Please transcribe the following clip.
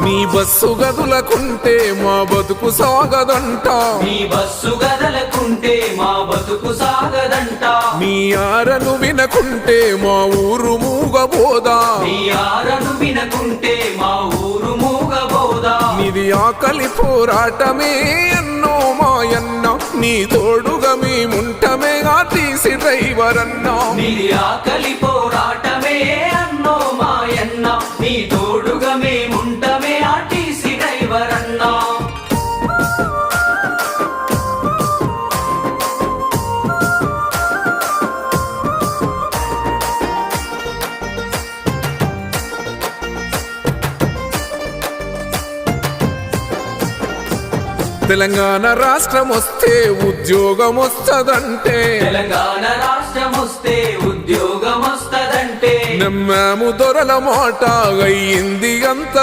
నీ బస్సు గదులకుంటే మా బతుకు సాగదంట, నీ బస్సు గదలకుంటే మా బతుకు సాగదంట, నీ ఆరను వినకుంటే మా ఊరు మూగబోదా, నీ ఆరను వినకుంటే మా ఊరు మూగబోదా. నీది ఆకలి పోరాటమే ఎన్నో మాయన్న, నీ తోడుగా మేముంటమే ఆర్టీసీ డ్రైవర్ అన్నా. నీది ఆకలి పోరాటమే అన్నో మాయన్న, నీ తోడుగా మేముంటమే ఆర్టీసీ డ్రైవర్ అన్నా. తెలంగాణ రాష్ట్రం వస్తే ఉద్యోగం వస్తదంటే, తెలంగాణ రాష్ట్రం వస్తే ఉద్యోగం వస్తదంటే, నమ్మాము దొరల మాట అయ్యింది అంత